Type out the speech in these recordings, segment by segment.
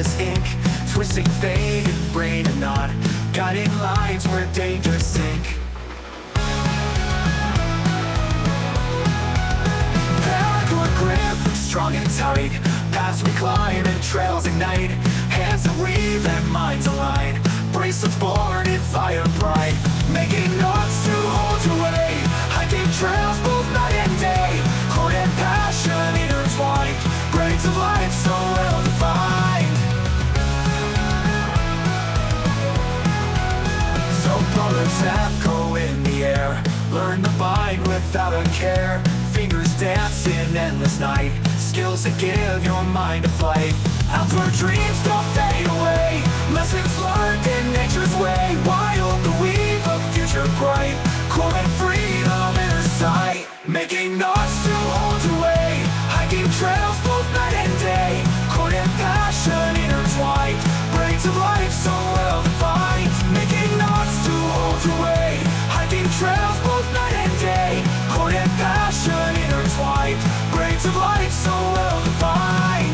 endless ink, twisting fate in brain and knot, guiding lines where dangers sink. Paracord grip, strong and tight, paths we climb and trails ignite, hands that weave and minds align, bracelets born in fire bright, making knots to hold your way, hiking trails both night and day, cord and passion intertwined, braids of life so well defined. So brothers echo in the air, learn the bind without a care, fingers dance in endless night, skills that give your mind a flight, out where dreams don't fade away, lessons learned in nature's way, wild the weave of future bright, core and freedom in her sight, making knots to hold your way, hiking trails both night and day, cord and passion intertwined, braids of life so well defined, making knots to hold your way, hiking trails both night and day, cord and passion intertwined, braids of life so well defined.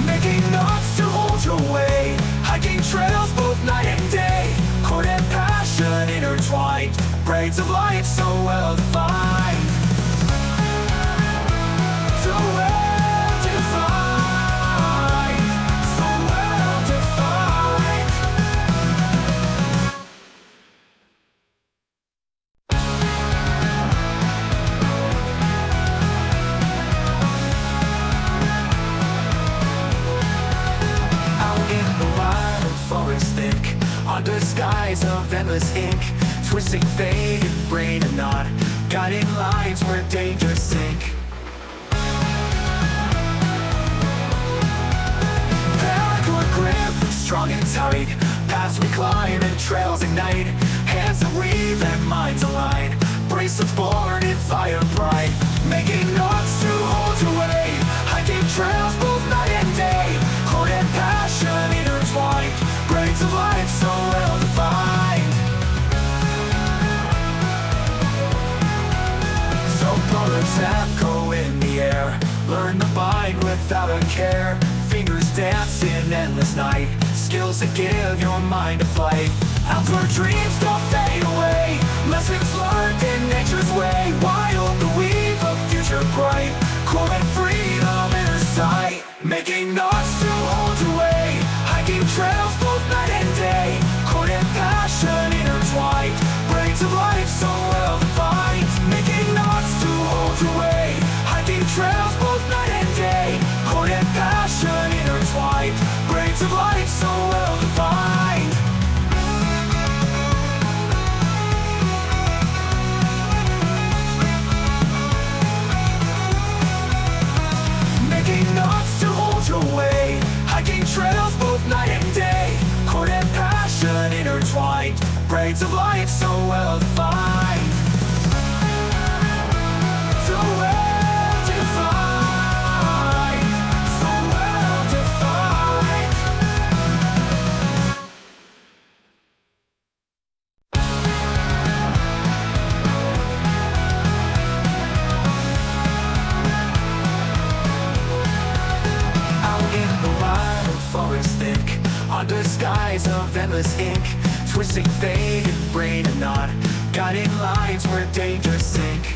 Making knots to hold your way, hiking trails both night and day, cord and passion intertwined, braids of life so well defined. So well defined, so well defined. Out in the wild forest thick, under skies of endless ink, twisting fate in brain and knot, guiding lines where dangers sink. Paracord grip, strong and tight, paths we climb and trails ignite, hands that weave and minds align, bracelets born in fire bright, making knots to hold your way, hiking trails both night and day, cord and passion intertwined, braids of life so well defined. So brothers echo in the air, learn the bind without a care, fingers dance in endless night, skills that give your mind a flight, out where dreams don't fade away, lessons learned in nature's way, wild the weave of future bright, core and freedom in her sight, making knots to hold your way, hiking trails both night and day, cord and passion intertwined, braids of life so well defined, making knots to hold your way, hiking trails both night and day, cord and passion intertwined, braids of life so well defined. Making knots to hold your way, hiking trails both night and day, cord and passion intertwined, braids of life so well defined. So well defined, so well defined. Out in the wild forest thick, under skies of endless ink, twisting fate in brain and knot, guiding lines where dangers sink.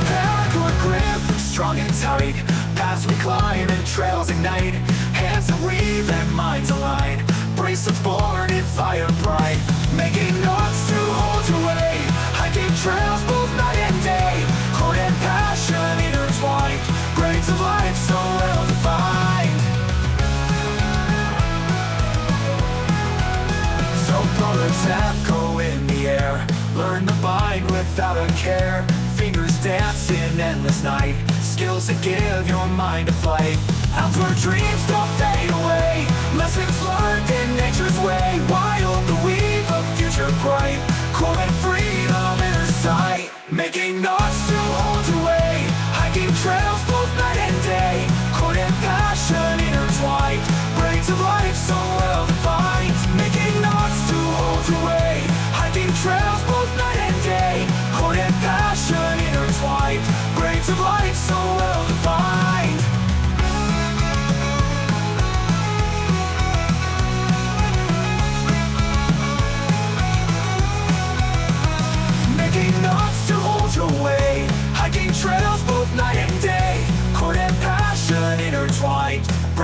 Paracord grip, strong and tight, paths we climb and trails ignite, hands that weave and minds align, bracelets born in fire bright, making knots to hold your way, hiking trails both night and day, cord and passion intertwined, braids of life so well defined. So brothers echo in the air, learn the bind without a care, fingers dance in endless night, skills that give your mind a flight, out where dreams don't fade away, lessons learned in nature's way, wild the weave of future bright, core and freedom in her sight, making knots to hold your way, hiking trails both night and day, cord and passion intertwined, braids of life so well defined, making knots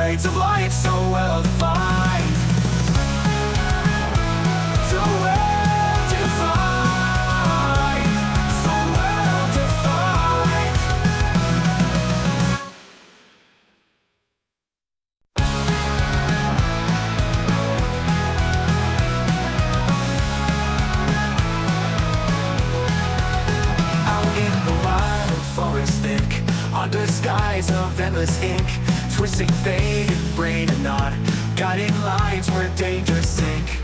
Braids of life so well defined. So well defined. So well defined. Out in the wild forest thick, under skies of endless ink, twisting fate and brain and knot, guiding lines where dangers sink.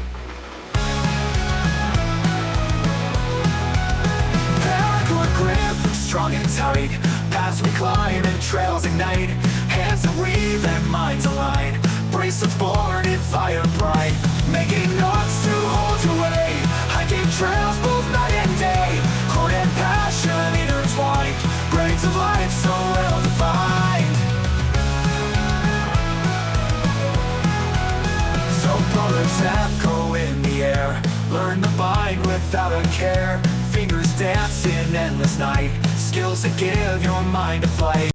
Paracord grip, strong and tight, paths we climb and trails ignite, hands that weave and minds align, bracelets born in fire bright, making knots to hold your way, hiking trails both night and day, cord and passion intertwined, braids of life so well defined. So colors that go in the air, learn the bind without a care, fingers dance in endless night, skills that give your mind a flight.